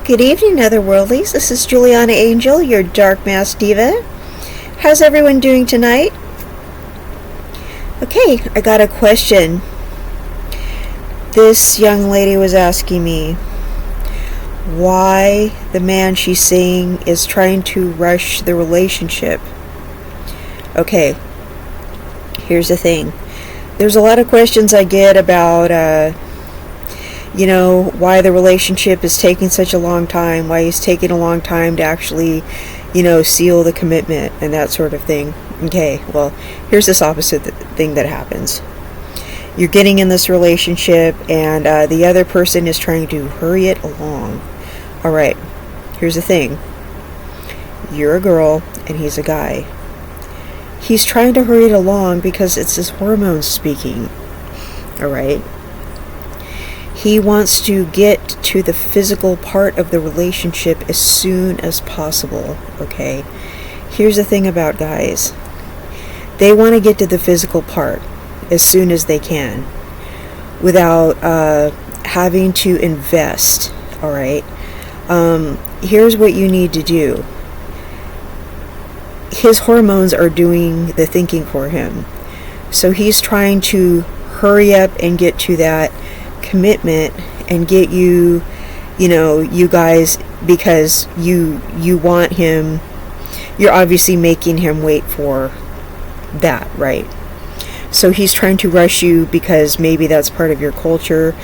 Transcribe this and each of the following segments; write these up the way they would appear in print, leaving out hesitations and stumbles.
Good evening, Otherworldlies. This is Juliana Angel, your Dark Mass Diva. How's everyone doing tonight? Okay, I got a question. This young lady was asking me why the man she's seeing is trying to rush the relationship. Okay, here's the thing. There's a lot of questions I get about why the relationship is taking such a long time, why he's taking a long time to actually, seal the commitment and that sort of thing. Okay, well, here's this opposite thing that happens. You're getting in this relationship and the other person is trying to hurry it along. Alright, here's the thing. You're a girl and he's a guy. He's trying to hurry it along because it's his hormones speaking. Alright? He wants to get to the physical part of the relationship as soon as possible, okay? Here's the thing about guys. They want to get to the physical part as soon as they can without having to invest, alright? Here's what you need to do. His hormones are doing the thinking for him. So he's trying to hurry up and get to that commitment and get you guys, because you want him. You're obviously making him wait for that, right? So he's trying to rush you because maybe that's part of your culture.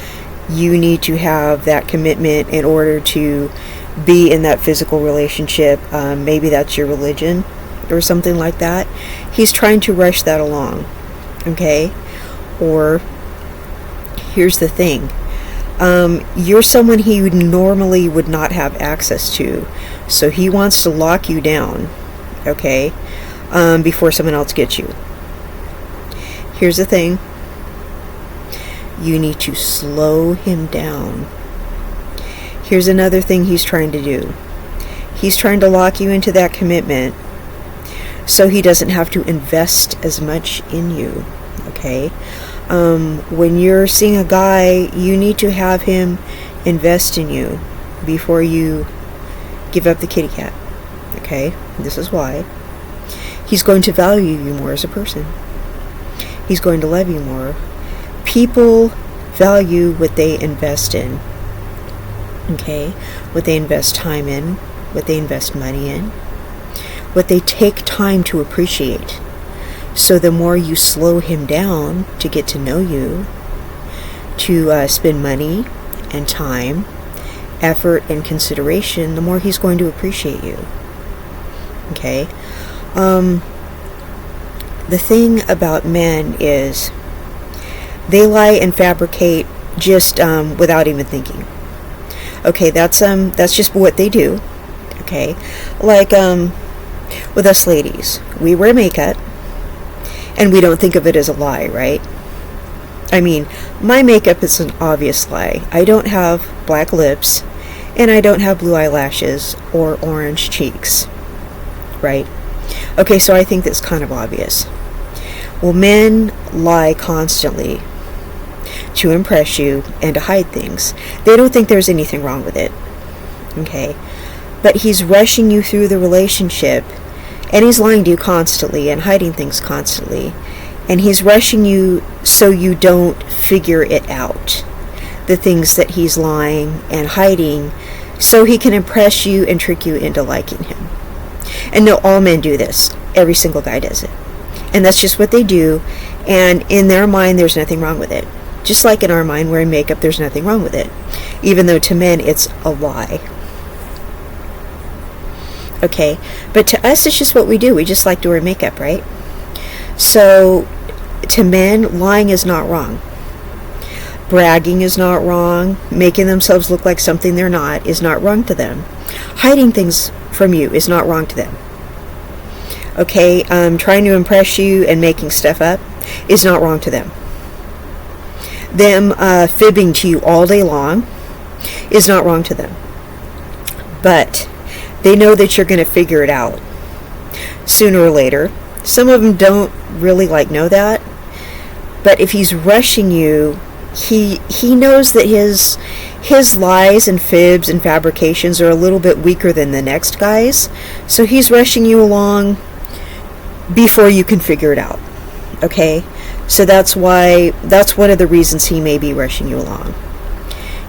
You need to have that commitment in order to be in that physical relationship. Maybe that's your religion or something like that. He's trying to rush that along, okay? Or here's the thing. You're someone he normally would not have access to. So he wants to lock you down, okay, before someone else gets you. Here's the thing. You need to slow him down. Here's another thing he's trying to do. He's trying to lock you into that commitment so he doesn't have to invest as much in you, okay? When you're seeing a guy, you need to have him invest in you before you give up the kitty cat, okay? This is why. He's going to value you more as a person. He's going to love you more. People value what they invest in, okay? What they invest time in, what they invest money in, what they take time to appreciate. So the more you slow him down to get to know you, to spend money and time, effort and consideration, the more he's going to appreciate you. Okay? The thing about men is they lie and fabricate just without even thinking. Okay, that's just what they do. Okay? Like with us ladies, we wear makeup. And we don't think of it as a lie, right? I mean, my makeup is an obvious lie. I don't have black lips, and I don't have blue eyelashes or orange cheeks, right? Okay, so I think that's kind of obvious. Well, men lie constantly to impress you and to hide things. They don't think there's anything wrong with it, okay? But he's rushing you through the relationship, and he's lying to you constantly and hiding things constantly. And he's rushing you so you don't figure it out. The things that he's lying and hiding so he can impress you and trick you into liking him. And no, all men do this. Every single guy does it. And that's just what they do. And in their mind, there's nothing wrong with it. Just like in our mind, wearing makeup, there's nothing wrong with it. Even though to men, it's a lie. Okay, but to us, it's just what we do. We just like to wear makeup, right? So, to men, lying is not wrong. Bragging is not wrong. Making themselves look like something they're not is not wrong to them. Hiding things from you is not wrong to them. Okay, trying to impress you and making stuff up is not wrong to them. Them fibbing to you all day long is not wrong to them. But they know that you're going to figure it out sooner or later. Some of them don't really know that. But if he's rushing you he knows that his lies and fibs and fabrications are a little bit weaker than the next guy's, so he's rushing you along before you can figure it out. Okay, so that's one of the reasons he may be rushing you along.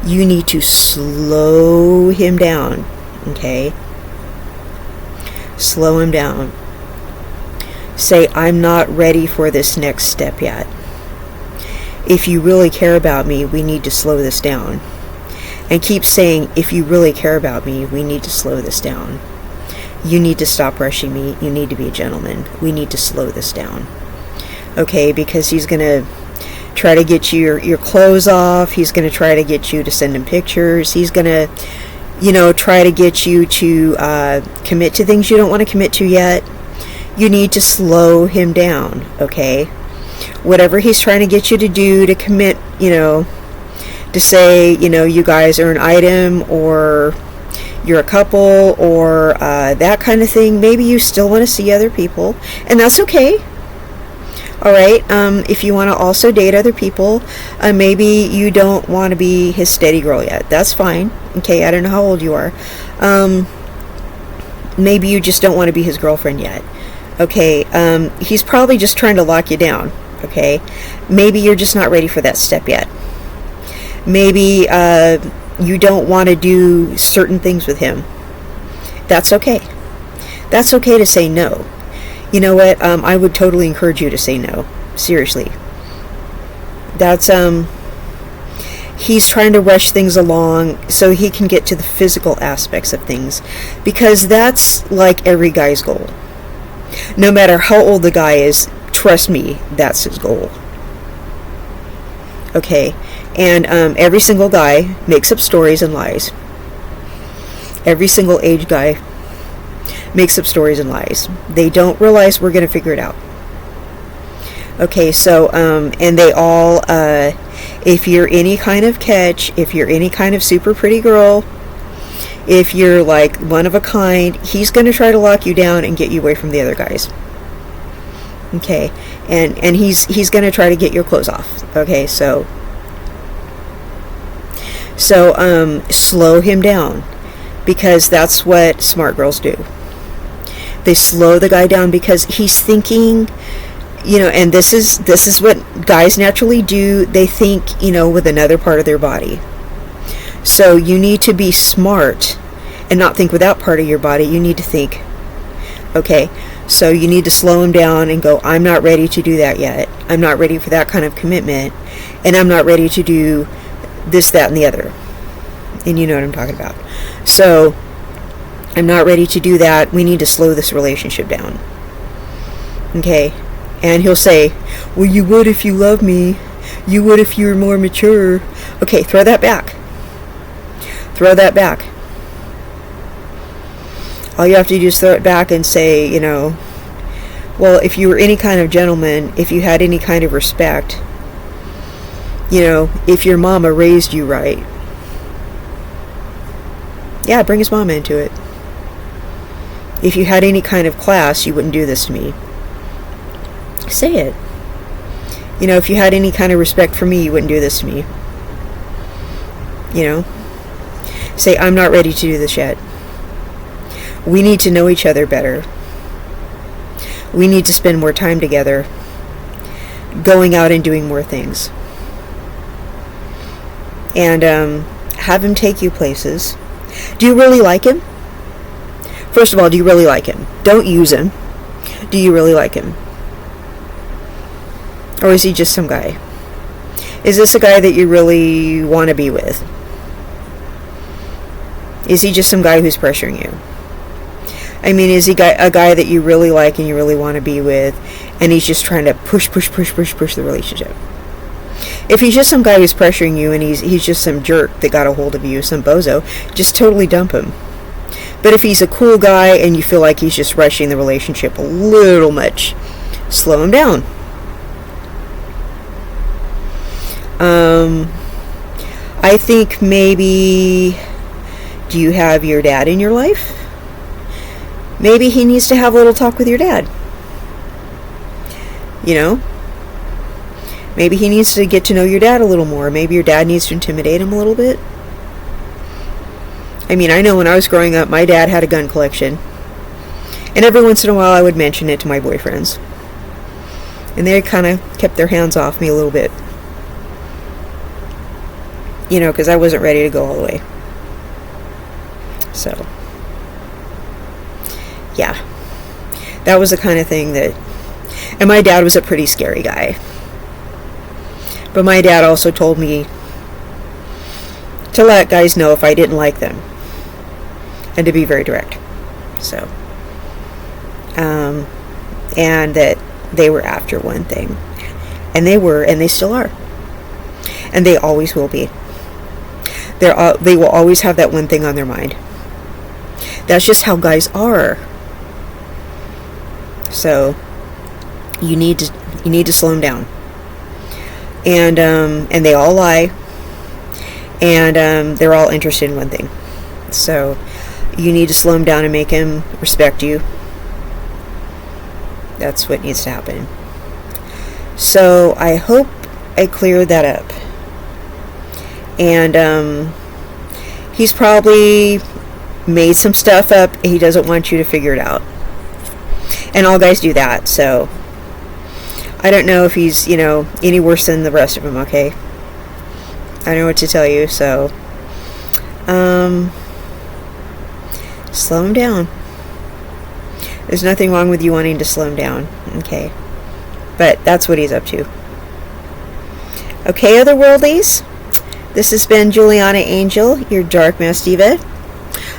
You need to slow him down. Okay, slow him down. Say, I'm not ready for this next step yet. If you really care about me, we need to slow this down. And keep saying, if you really care about me, we need to slow this down. You need to stop rushing me. You need to be a gentleman. We need to slow this down. Okay, because he's going to try to get your clothes off. He's going to try to get you to send him pictures. He's going to, try to get you to commit to things you don't want to commit to yet. You need to slow him down, okay? Whatever he's trying to get you to do, to commit, to say, you guys are an item, or you're a couple, or that kind of thing. Maybe you still want to see other people, and that's okay. All right, if you want to also date other people, maybe you don't want to be his steady girl yet. That's fine. Okay, I don't know how old you are. Maybe you just don't want to be his girlfriend yet. Okay, he's probably just trying to lock you down. Okay, maybe you're just not ready for that step yet. Maybe you don't want to do certain things with him. That's okay. That's okay to say no. You know what? I would totally encourage you to say no. Seriously. That's, he's trying to rush things along so he can get to the physical aspects of things. Because that's like every guy's goal. No matter how old the guy is, trust me, that's his goal. Okay? And every single guy makes up stories and lies. Every single age guy makes up stories and lies. They don't realize we're going to figure it out. Okay, so, and they all, if you're any kind of catch, if you're any kind of super pretty girl, if you're like one of a kind, he's going to try to lock you down and get you away from the other guys. Okay, and he's going to try to get your clothes off. Okay, so slow him down, because that's what smart girls do. They slow the guy down because he's thinking, and this is what guys naturally do. They think, with another part of their body. So you need to be smart and not think with that part of your body. You need to think, okay, so you need to slow him down and go, I'm not ready to do that yet. I'm not ready for that kind of commitment. And I'm not ready to do this, that, and the other. And you know what I'm talking about. So I'm not ready to do that. We need to slow this relationship down. Okay? And he'll say, well, you would if you loved me. You would if you were more mature. Okay, throw that back. Throw that back. All you have to do is throw it back and say, well, if you were any kind of gentleman, if you had any kind of respect, if your mama raised you right. Yeah, bring his mama into it. If you had any kind of class, you wouldn't do this to me. Say it. If you had any kind of respect for me, you wouldn't do this to me. Say, I'm not ready to do this yet. We need to know each other better. We need to spend more time together, going out and doing more things. And have him take you places. Do you really like him? First of all, do you really like him? Don't use him. Do you really like him? Or is he just some guy? Is this a guy that you really want to be with? Is he just some guy who's pressuring you? I mean, is he a guy that you really like and you really want to be with, and he's just trying to push the relationship? If he's just some guy who's pressuring you and he's just some jerk that got a hold of you, some bozo, just totally dump him. But if he's a cool guy and you feel like he's just rushing the relationship a little much, slow him down. I think maybe, do you have your dad in your life? Maybe he needs to have a little talk with your dad. Maybe he needs to get to know your dad a little more. Maybe your dad needs to intimidate him a little bit. I mean, I know when I was growing up, my dad had a gun collection. And every once in a while I would mention it to my boyfriends. And they kind of kept their hands off me a little bit. You know, because I wasn't ready to go all the way. So, yeah. That was the kind of thing that... And my dad was a pretty scary guy. But my dad also told me to let guys know if I didn't like them. And to be very direct. So... and that they were after one thing. And they were, and they still are. And they always will be. They will always have that one thing on their mind. That's just how guys are. So you need to slow them down. And they all lie. And they're all interested in one thing. So you need to slow them down and make him respect you. That's what needs to happen. So I hope I cleared that up. And he's probably made some stuff up. He doesn't want you to figure it out. And all guys do that. So I don't know if he's, you know, any worse than the rest of them, okay? I don't know what to tell you. So slow him down. There's nothing wrong with you wanting to slow him down, okay? But that's what he's up to. Okay, otherworldlies? This has been Juliana Angel, your Dark Mass Diva.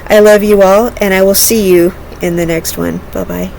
I love you all, and I will see you in the next one. Bye-bye.